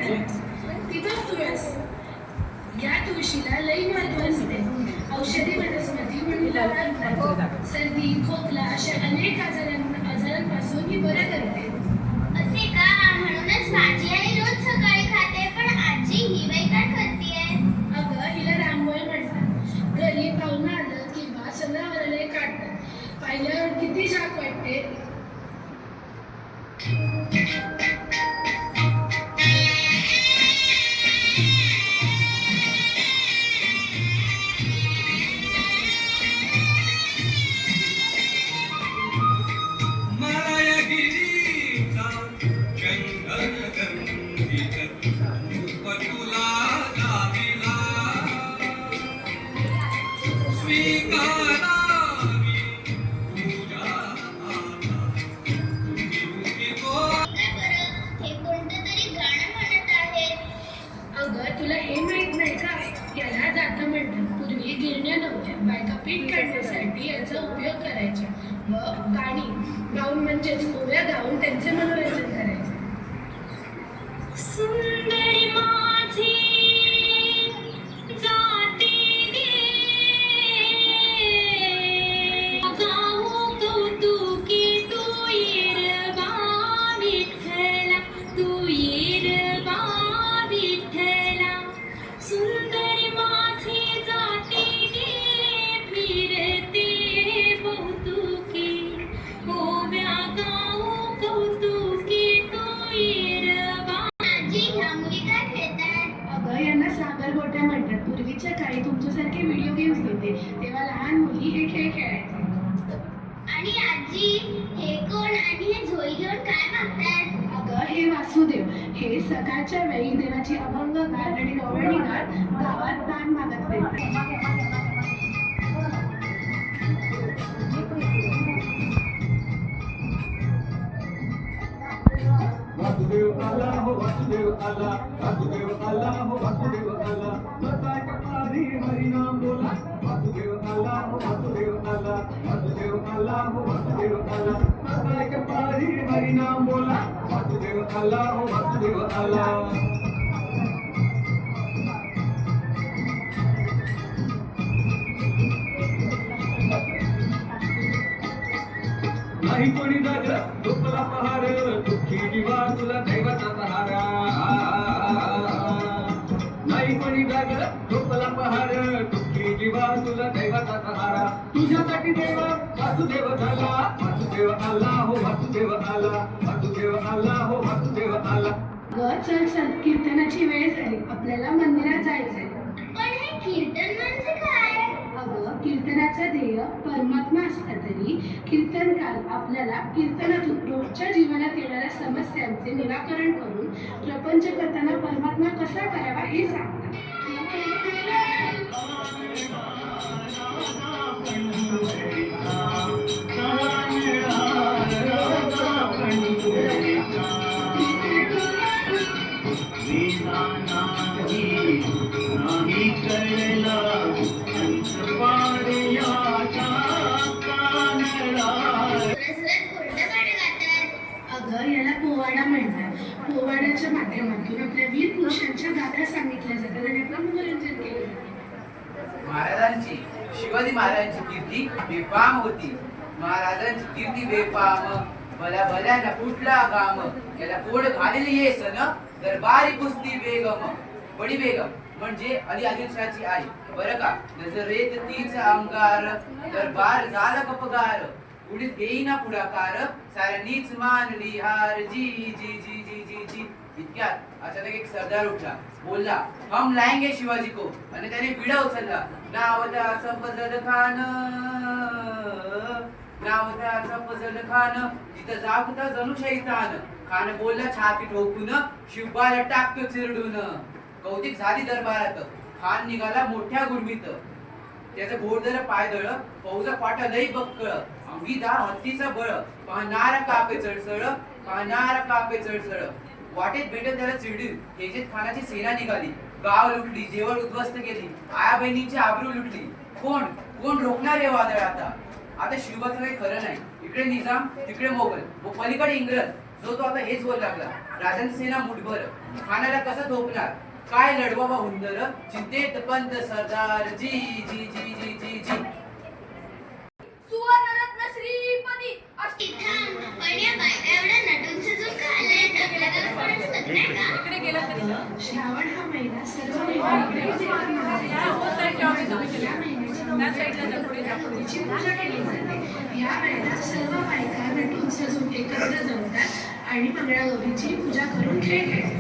म्हणतात तिथं तुळस. या तुळशीला लई महत्व असते. औषधी वनस्पती म्हणून सर्दी खोकला अशा अनेक आजारांपासून ही बरं करते. असे का? म्हणूनच माझी आई रोज सकाळी खाते. पण आजी ही बाई काय करतेय? अगं हिला रांगोळी म्हणतात. घरी पाहुणं आलं किंवा सणावाराला काढतात. पाहिल्यावर किती झाक वाटते. तुला हे माहित नाही का? याला जातं म्हणतात. पूर्वी गिरण्या नव्हत्या. बायका पीठ काढण्यासाठी याचा उपयोग करायच्या व गाणी गाऊन म्हणजेच ओव्या गाऊन त्यांचे मनोरंजन करायचे. सुंदरी माझी जाते गाऊ कौतुकी तू येरबा विठ्ठला, तू येरबा विठ्ठला. सुंदरी माझी जाते फिरते कौतुकी, ओव्या गाऊ कौतुकी तू येरबा. अगं यांना सागरगोट्या म्हणतात. पूर्वीच्या काळी तुमच्यासारखे व्हिडिओ गेम्स होते तेव्हा लहान मुली हे खेळ खेळायचे. आणि आजी हे कोण आणि हे झोळी घेऊन काय मागतायत? अगं हे वासुदेव हे सकाळच्या वेळी देवाची अभंग गात आणि गवळणी गात गावात दान मागत फिरतात. वासुदेव आला हो वासुदेव आला, वासुदेव आला हो वासुदेव आला. सकाळच्या पारी हरिनाम बोला. वासुदेव आला हो वासुदेव आला, वासुदेव आला हो वासुदेव आला. सकाळच्या पारी हरिनाम बोला. वासुदेव आला हो वासुदेव आला. नाही कोणी जागला झोपला पहार, दुःखी जीवा तुला दैवाचा सहारा. नाही कोणी जागला झोपला पहार, दुःखी जीवा तुला दैवाचा सहारा. तुझ्यासाठी देव वासुदेव झाला. वासुदेव आला हो वासुदेव आला, वासुदेव आला हो वासुदेव आला. अगं चल चल कीर्तनाची वेळ झाली. आपल्याला मंदिरात जायचंय. पण हे कीर्तन म्हणजे काय? अगं कीर्तनाचं ध्येय परमात्मा असलं तरी कीर्तनकार आपल्याला कीर्तनातून रोजच्या जीवनात येणाऱ्या समस्यांचे निराकरण करून प्रपंच करताना परमात्मा कसा करावा हे सांगतात. अगं याला पोवाडा म्हणतात. पोवाड्याच्या माध्यमातून आपल्या वीर पुरुषांच्या गाथा सांगितल्या जातात आणि आपलं मनोरंजन केलं जातं. महाराजांची शिवाजी महाराजांची कीर्ती बेफाम होती. महाराजांची कीर्ती बेफाम भल्या भल्याला कुठला गाम, याला पोड घालेली ये सन दरबारी कुस्ती बेगम. बडी बेगम म्हणजे अली आदिलशाची आई बरं का. नजरेत तीच अंगार, दरबार झाला गपगार. उडीत घेईना पुढाकार, साऱ्यांनीच मानली हार. जी जी जी जी जी जी. इतक्यात अचानक एक सरदार उठला, बोलला हम लाएंगे शिवाजी को. आणि त्याने विडा उचलला. नाव त्याचं फजल खान, नाव त्याचं फजल खान. जिथं जागता जणू शैतान. खान बोलला छाती ठोकून, शिवबाला टाकतो चिरडून. कौतिक झाली दरबारात. खान निघाला मोठ्या गुरमीत. त्याचं घोडदर पायदळ, फौजा फाटा लई बक्कळ. अंगी दार हत्तीचा बळ, पाहणारा कापे चळसळ, पाहणारा कापे चळसळ. वाटेत भेटत त्याला चिरडी. तेजेत खानाची सेना निघाली. गाव लुटली, जेवण उद्ध्वस्त केली. आया बहिणींची आबरू लुटली. कोण कोण रोखणार हे वादळ आता? आता शिवबाचं काही खरं नाही. इकडे निजाम, तिकडे मोगल व पलीकडे इंग्रज. जो तो आता हेच बोल लागला. राजांची सेना मुठभर खानाला कसं झोपणार काय लढवावा हुंदर चिंतेत पंत सरदार जी जी जी जी जी जी सुवर्णरत्न श्रीपती पण या बायका एवढ्या नटून सजून का आल्यात? आपल्याला कोणाचं लग्न आहे का? श्रावण हा महिना सर्व महिन्यांपैकी या महिन्याची पूजा केली जाते. या वेळेला सर्व बायका नटून सजून एकत्र जमतात आणि मंगळागौरीची पूजा करून खेळ खेळतात.